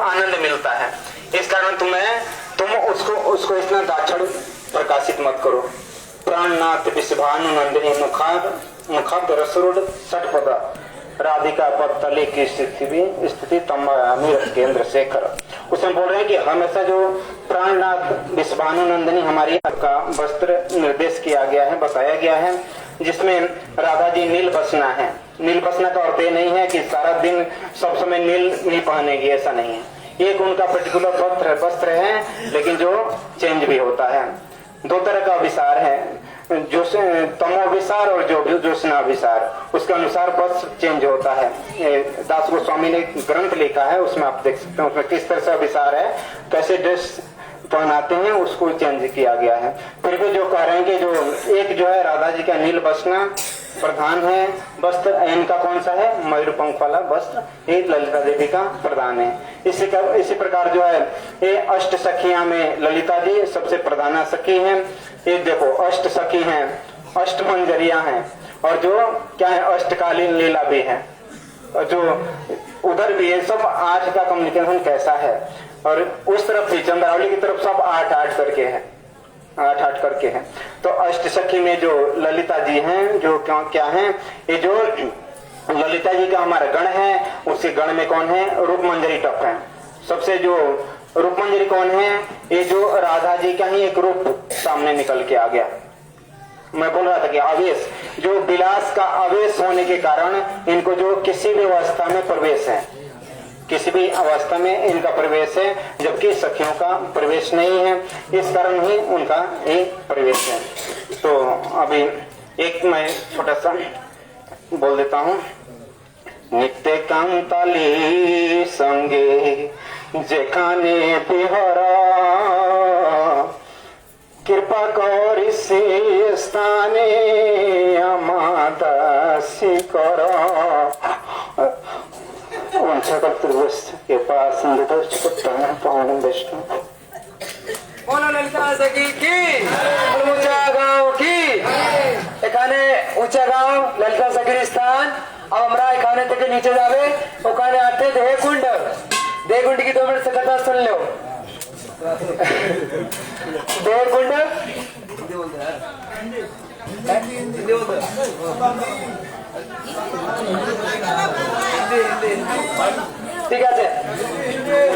आनंद मिलता है। इस कारण तुम उसको इतना दाक्षण प्रकाशित मत करो। प्राणनाथ विषभानु नंदिनी मुखाब्द रसरूढ़ सटपदा राधिका पद तले की स्थिति तमामी केंद्र शेखर। उसमें बोल रहे हैं कि हमेशा जो प्राणनाथ विषभानु नंदिनी हमारी का वस्त्र निर्देश किया गया है, बताया गया है, जिसमें राधा जी नील बसना है। नील बसना का अर्थ ये नहीं है कि सारा दिन सब समय नील पहनेगी, ऐसा नहीं है। एक उनका पर्टिकुलर वस्त्र है, लेकिन जो चेंज भी होता है। दो तरह का विसार है, जो तमोविसार और जो ज्योत्सनाविसार, उसके अनुसार वस्त्र चेंज होता है। दास गोस्वामी ने ग्रंथ लिखा है, उसमें आप देख सकते हैं उसमें किस तरह से विसार है, कैसे ड्रेस पहनाते हैं, उसको चेंज किया गया है। फिर भी जो कह रहे हैं कि जो एक जो है राधा जी का नील बसना प्रधान है वस्त्र, इनका कौन सा है, मयूरपंख वाला वस्त्र, ये ललिता देवी का प्रधान है। इसी प्रकार जो है ये अष्ट सखियां में ललिता जी सबसे प्रधाना सखी हैं। ये देखो अष्ट सखी हैं, अष्ट मंजरियां हैं, और जो क्या है अष्टकालीन लीला भी है, और जो उधर भी है। सब 8 का कम्युनिकेशन कैसा है, और उस तरफ भी चंद्रावली की तरफ सब 8-8 करके है, 8-8 करके है। तो अष्ट सखी में जो ललिता जी हैं, जो क्या है, ये जो ललिता जी का हमारा गण है, उसी गण में कौन है, रूप मंजरी टप है। सबसे जो रूप मंजरी कौन है, ये जो राधा जी का ही एक रूप सामने निकल के आ गया। मैं बोल रहा था कि आवेश, जो विलास का आवेश होने के कारण इनको जो किसी भी अवस्था में प्रवेश है, किसी भी अवस्था में इनका प्रवेश है, जबकि सखियों का प्रवेश नहीं है। इस कारण ही उनका एक प्रवेश है। तो अभी एक मैं छोटा सा बोल देता हूँ। नित्य कांताली संगे जेखाने बिहरा कृपा कौरी से स्थाने अमादासी करो के पास बोलो ललिता सखी की, ऊंचा गांव की। एखाने ऊंचा गांव ललिता सखी स्थान। अब हमरा एखाने तक नीचे जावे, ओखाने आते दे कुंड की 2 मिनट से कथा सुन लो। दे कुंड ठीक है।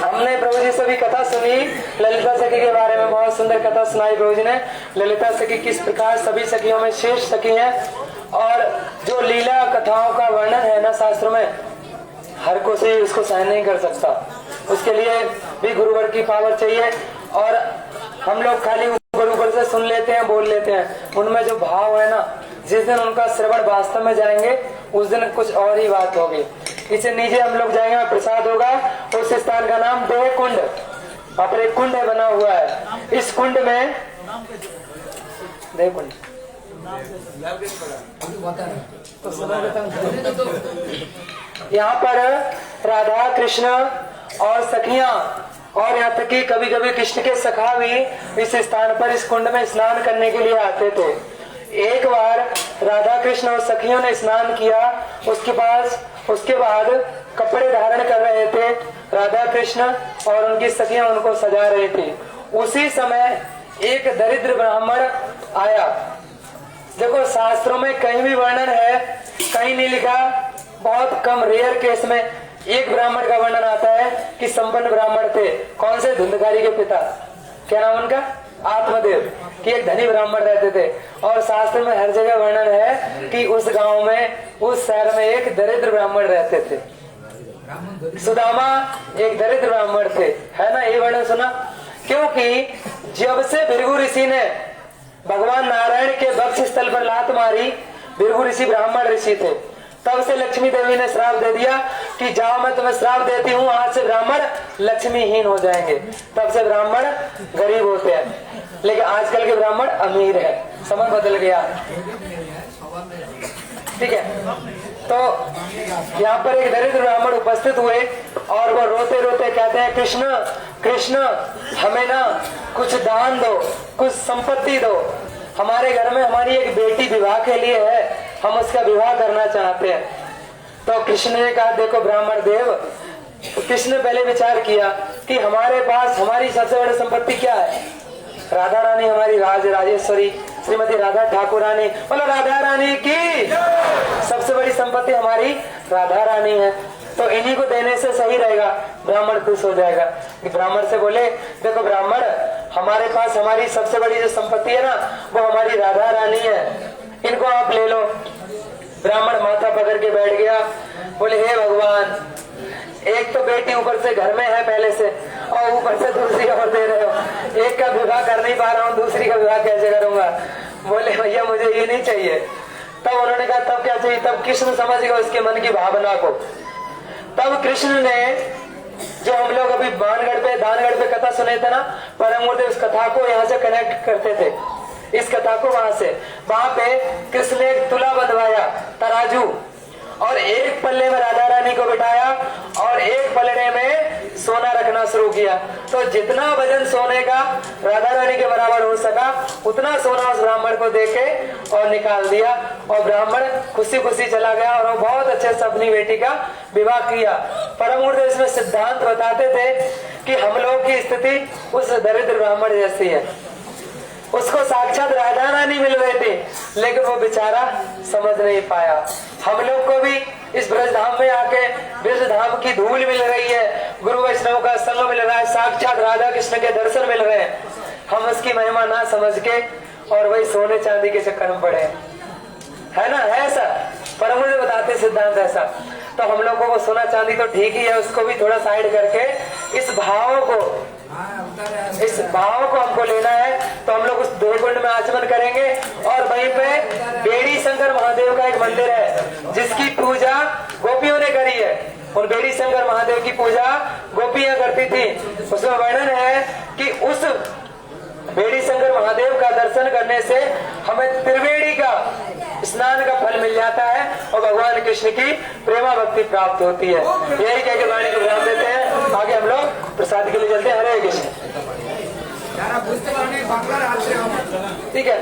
हमने प्रभु जी से भी कथा सुनी ललिता सखी के बारे में, बहुत सुंदर कथा सुनाई प्रभु जी ने। ललिता सखी किस प्रकार सभी सखियों में श्रेष्ठ सखी है, और जो लीला कथाओं का वर्णन है ना शास्त्रों में, हर को से उसको सहन नहीं कर सकता। उसके लिए भी गुरुवर की पावर चाहिए। और हम लोग खाली ऊपर से सुन लेते हैं, बोल लेते हैं, उनमें जो भाव है ना, जिस दिन उनका श्रवण वास्तव में जाएंगे उस दिन कुछ और ही बात होगी। इसे नीचे हम लोग जाएंगे, प्रसाद होगा। उस स्थान का नाम देह कुंड, वहाँ पर एक कुंड बना हुआ है। इस कुंड में देह कुंड यहाँ पर राधा कृष्ण और सखियां, और यहाँ तक कि कभी कभी कृष्ण के सखा भी इस स्थान पर इस कुंड में स्नान करने के लिए आते थे। एक बार राधा कृष्ण और सखियों ने स्नान किया, उसके बाद कपड़े धारण कर रहे थे राधा कृष्ण, और उनकी सखियां उनको सजा रहे थे। उसी समय एक दरिद्र ब्राह्मण आया। देखो शास्त्रों में कहीं भी वर्णन है, कहीं नहीं लिखा, बहुत कम रेयर केस में एक ब्राह्मण का वर्णन आता है कि संपन्न ब्राह्मण थे। कौन से? धुंधकारी के पिता, क्या नाम उनका? आत्मदेव, कि एक धनी ब्राह्मण रहते थे। और शास्त्र में हर जगह वर्णन है कि उस गांव में, उस शहर में एक दरिद्र ब्राह्मण रहते थे। सुदामा एक दरिद्र ब्राह्मण थे, है ना, ये वर्णन सुना? क्योंकि जब से भृगु ऋषि ने भगवान नारायण के वक्ष स्थल पर लात मारी, भृगु ऋषि ब्राह्मण ऋषि थे, तब से लक्ष्मी देवी ने श्राप दे दिया कि जाओ मैं तुम्हें श्राप देती हूँ, आज से ब्राह्मण लक्ष्मीहीन हो जाएंगे। तब से ब्राह्मण गरीब होते हैं, लेकिन आजकल के ब्राह्मण अमीर है। समय बदल गया, ठीक है। तो यहाँ पर एक दरिद्र ब्राह्मण उपस्थित हुए और वो रोते रोते कहते हैं, कृष्ण कृष्ण हमें ना कुछ दान दो, कुछ संपत्ति दो। हमारे घर में हमारी एक बेटी विवाह के लिए है, हम उसका विवाह करना चाहते हैं। तो कृष्ण ने कहा, देखो ब्राह्मण देव, तो कृष्ण ने पहले विचार किया कि हमारे पास हमारी सबसे बड़ी संपत्ति क्या है। राधा रानी हमारी राज राजेश्वरी श्रीमती राधा ठाकुरानी, बोलो राधा रानी की। सबसे बड़ी संपत्ति हमारी राधा रानी है, तो इन्हीं को देने से सही रहेगा। ब्राह्मण खुश हो जाएगा। ब्राह्मण से बोले, देखो ब्राह्मण, हमारे पास हमारी सबसे बड़ी जो संपत्ति है ना, वो हमारी राधा रानी है, इनको आप ले लो। ब्राह्मण माथा पकड़ के बैठ गया, बोले हे भगवान, एक तो बेटी ऊपर से घर में है पहले से, और ऊपर से दूसरी और दे रहे हो। एक का विवाह कर नहीं पा रहा हूँ, दूसरी का विवाह कैसे करूंगा। बोले भैया मुझे ये नहीं चाहिए। तब उन्होंने कहा तब क्या चाहिए। तब कृष्ण समझ गए उसके मन की भावना को। तब कृष्ण ने, जो हम लोग अभी दानगढ़ पे कथा सुने थे ना, परम गुरुदेव उस कथा को यहाँ से कनेक्ट करते थे, इस कथा को वहां पे कृष्ण ने एक तुला बंधवाया, तराजू, और एक पल्ले में राधा रानी को बिठाया और एक पलड़े में सोना रखना शुरू किया। तो जितना वजन सोने का राधा रानी के बराबर हो सका, उतना सोना उस ब्राह्मण को देके और निकाल दिया, और ब्राह्मण खुशी खुशी चला गया और वो बहुत अच्छे से अपनी बेटी का विवाह किया। परम गुरुदेव इसमें सिद्धांत बताते थे कि हम लोग की स्थिति उस दरिद्र ब्राह्मण जैसी है। उसको साक्षात राधा रानी मिल रहे थे, लेकिन वो बेचारा समझ नहीं पाया। हम लोग को भी इस ब्रजधाम में आके ब्रजधाम की धूल मिल रही है, गुरु वैष्णव का संग मिल रहा है, साक्षात राधा कृष्ण के दर्शन मिल रहे हैं। हम उसकी महिमा ना समझ के और वही सोने चांदी के चक्कर में पड़े, है ना, है ऐसा। पर मुझे बताते सिद्धांत ऐसा। तो हम लोग को वो सोना चांदी तो ठीक ही है, उसको भी थोड़ा साइड करके इस भाव को हमको लेना है। तो हम लोग उस देवकुंड में आचमन करेंगे, और वहीं पे बेड़ी शंकर महादेव का एक मंदिर है जिसकी पूजा गोपियों ने करी है। और बेड़ी शंकर महादेव की पूजा गोपियां करती थी। उसमें वर्णन है कि उस बेड़ी शंकर महादेव का दर्शन करने से हमें त्रिवेणी का स्नान का फल मिल जाता है और भगवान कृष्ण की प्रेमा भक्ति प्राप्त होती है। यही कह के वाणी को विराम देते हैं। आगे हम लोग प्रसाद के लिए चलते हैं। हरे कृष्ण। ठीक है।